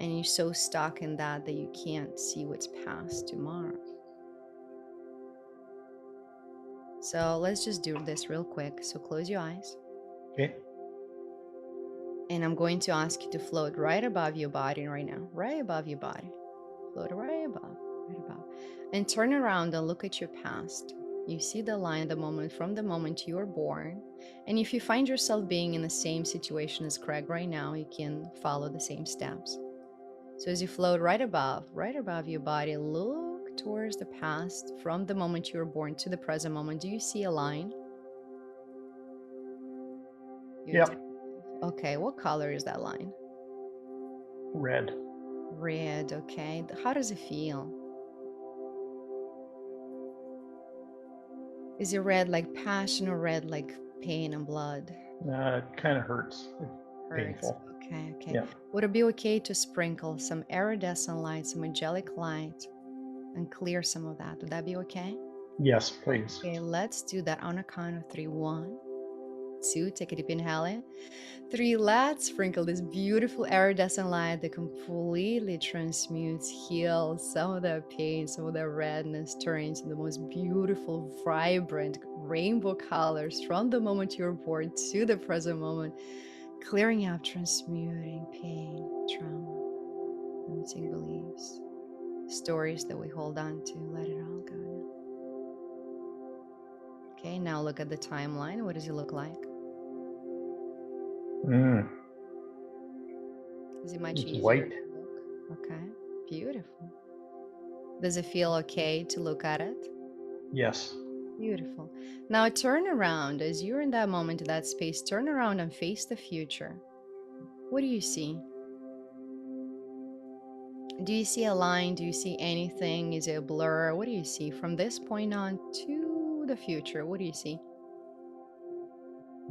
and you're so stuck in that you can't see what's past tomorrow. So let's just do this real quick. So close your eyes. Okay. And I'm going to ask you to float right above your body right now, right above your body. Float right above, and turn around and look at your past. You see the line, from the moment you were born. And if you find yourself being in the same situation as Craig right now, you can follow the same steps. So as you float right above your body, look towards the past from the moment you were born to the present moment. Do you see a line? Yeah. Okay, what color is that line? Red. Red, okay. How does it feel? Is it red like passion or red like pain and blood? It kind of hurts. Painful. Okay. Yeah. Would it be okay to sprinkle some iridescent light, some angelic light, and clear some of that? Would that be okay? Yes, please. Okay, let's do that on a count of 3. 1, 2, take a deep inhale in. 3, let's sprinkle this beautiful iridescent light that completely transmutes, heals some of that pain, some of that redness, turns into the most beautiful, vibrant rainbow colors from the moment you were born to the present moment, clearing out, transmuting pain, trauma, limiting beliefs, stories that we hold on to. Let it all go now. Okay, now look at the timeline. What does it look like? Is it much It's easier white. to look? Okay, beautiful. Does it feel okay to look at it? Yes. Beautiful. Now turn around. As you're in that moment, in that space, turn around and face the future. What do you see? Do you see a line? Do you see anything? Is it a blur? What do you see from this point on to the future? What do you see?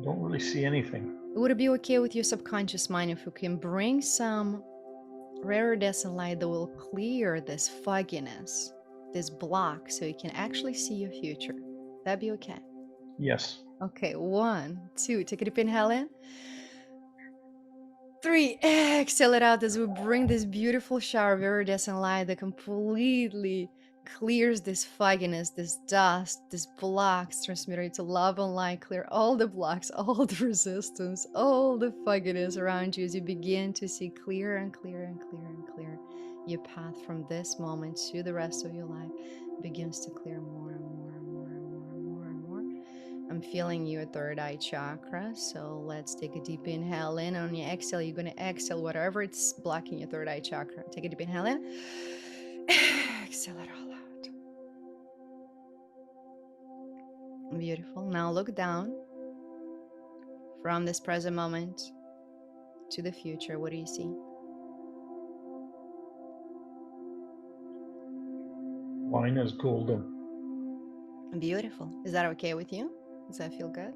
Don't really see anything. Would it be okay with your subconscious mind if you can bring some iridescent light that will clear this fogginess, this block, so you can actually see your future? That'd be okay. Yes. Okay, 1, 2, take a deep inhale in. 3, exhale it out as we bring this beautiful shower of iridescent light that completely clears this fogginess, this dust, this blocks, transmuting to love and light, clear all the blocks, all the resistance, all the fogginess around you as you begin to see clearer and clearer and clearer and clearer. Your path from this moment to the rest of your life begins to clear more and more and more and more and more and more. I'm feeling your third eye chakra, so let's take a deep inhale in. On your exhale, you're going to exhale whatever it's blocking your third eye chakra. Take a deep inhale in. Exhale it all out. Beautiful. Now look down from this present moment to the future. What do you see? Line is golden. Beautiful. Is that okay with you? Does that feel good?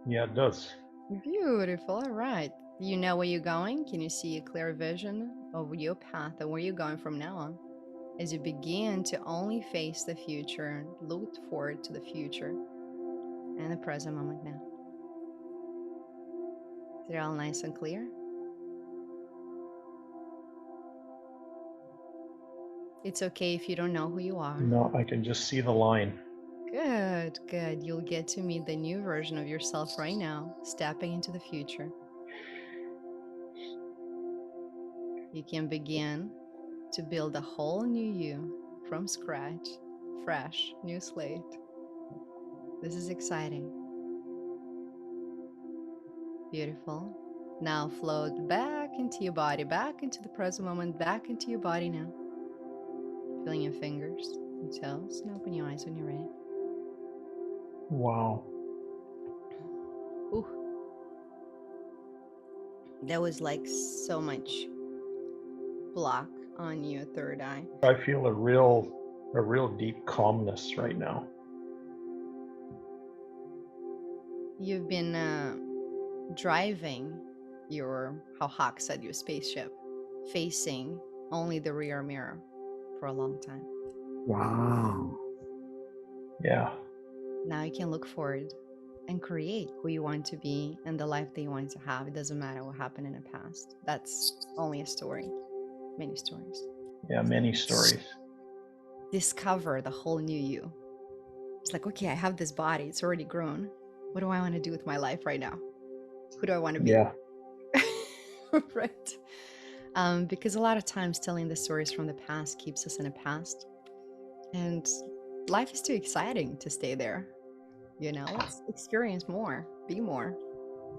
Yeah, it does. Beautiful. All right. You know where you're going? Can you see a clear vision of your path and where you're going from now on? As you begin to only face the future and look forward to the future, and the present moment now. Is it all nice and clear? It's okay if you don't know who you are. No, I can just see the line. Good, good. You'll get to meet the new version of yourself right now, stepping into the future. You can begin to build a whole new you from scratch, fresh, new slate. This is exciting. Beautiful. Now float back into your body, back into the present moment, back into your body now. Feeling your fingers, your toes, and open your eyes when you're ready. Wow. Ooh. That was like so much block on your third eye. I feel a real deep calmness right now. You've been driving your, how Hawk said, your spaceship, facing only the rear mirror for a long time. Wow. Yeah. Now you can look forward and create who you want to be and the life that you want to have. It doesn't matter what happened in the past. That's only a story. Many stories. Yeah, many stories. Discover the whole new you. It's like, okay, I have this body. It's already grown. What do I want to do with my life right now? Who do I want to be? Yeah. Right. Because a lot of times telling the stories from the past keeps us in the past. And life is too exciting to stay there. You know, let's experience more, be more,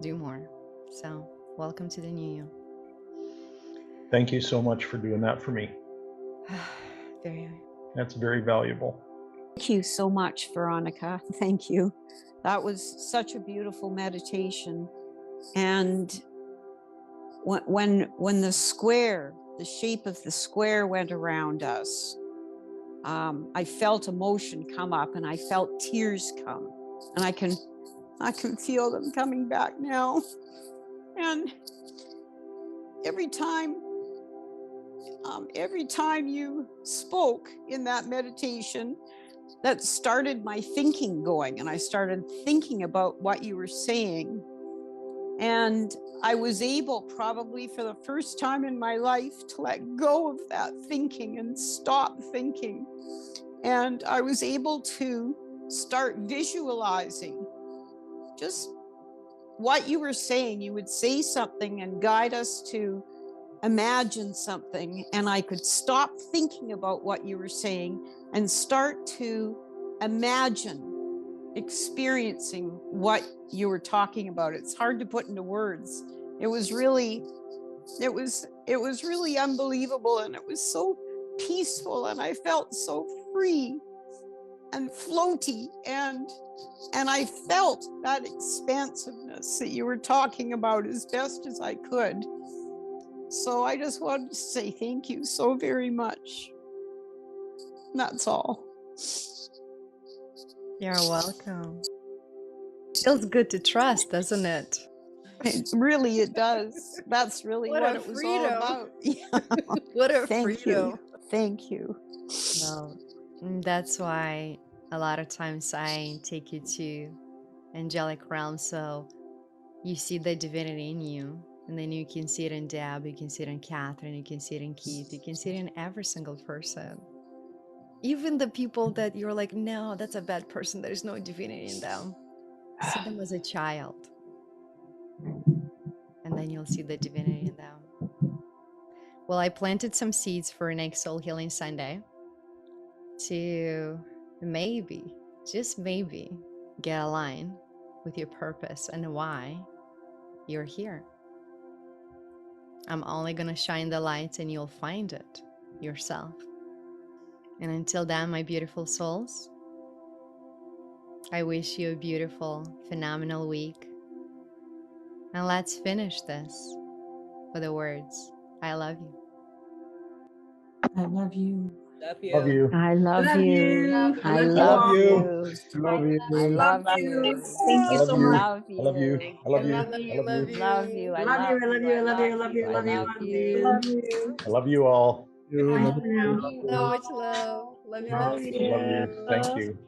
do more. So welcome to the new you. Thank you so much for doing that for me. Very. That's very valuable. Thank you so much, Veronica. Thank you. That was such a beautiful meditation. And when the square, the shape of the square went around us, I felt emotion come up and I felt tears come. And I can feel them coming back now. And every time you spoke in that meditation, that started my thinking going, and I started thinking about what you were saying. And I was able, probably for the first time in my life, to let go of that thinking and stop thinking. And I was able to start visualizing just what you were saying. You would say something and guide us to imagine something, and I could stop thinking about what you were saying and start to imagine experiencing what you were talking about. It's hard to put into words. It was really unbelievable, and it was so peaceful, and I felt so free and floaty, and I felt that expansiveness that you were talking about as best as I could. So I just wanted to say thank you so very much. That's all. You're welcome. Feels good to trust, doesn't it? It does. That's really what it was all about. Yeah. What a Thank freedom. you. Thank you. Well, that's why a lot of times I take you to angelic realm, so you see the divinity in you, and then you can see it in Deb, you can see it in Catherine, you can see it in Keith, you can see it in every single person. Even the people that you're like, no, that's a bad person, there's no divinity in them. See them as a child, and then you'll see the divinity in them. Well, I planted some seeds for next Soul Healing Sunday to maybe, just maybe, get aligned with your purpose and why you're here. I'm only going to shine the light and you'll find it yourself. And until then, my beautiful souls, I wish you a beautiful, phenomenal week. And let's finish this with the words, I love you. I love you. Love you. I love you. I love you. Love you. I love you. Thank you so much. Love I love you. you. I love you. Love I you, love you. Love you. I love you. I love you. I love you. I love you. I love you. I love you. I love you all. You. Bye for now. So much love. Love you, I love love you. you. Thank you.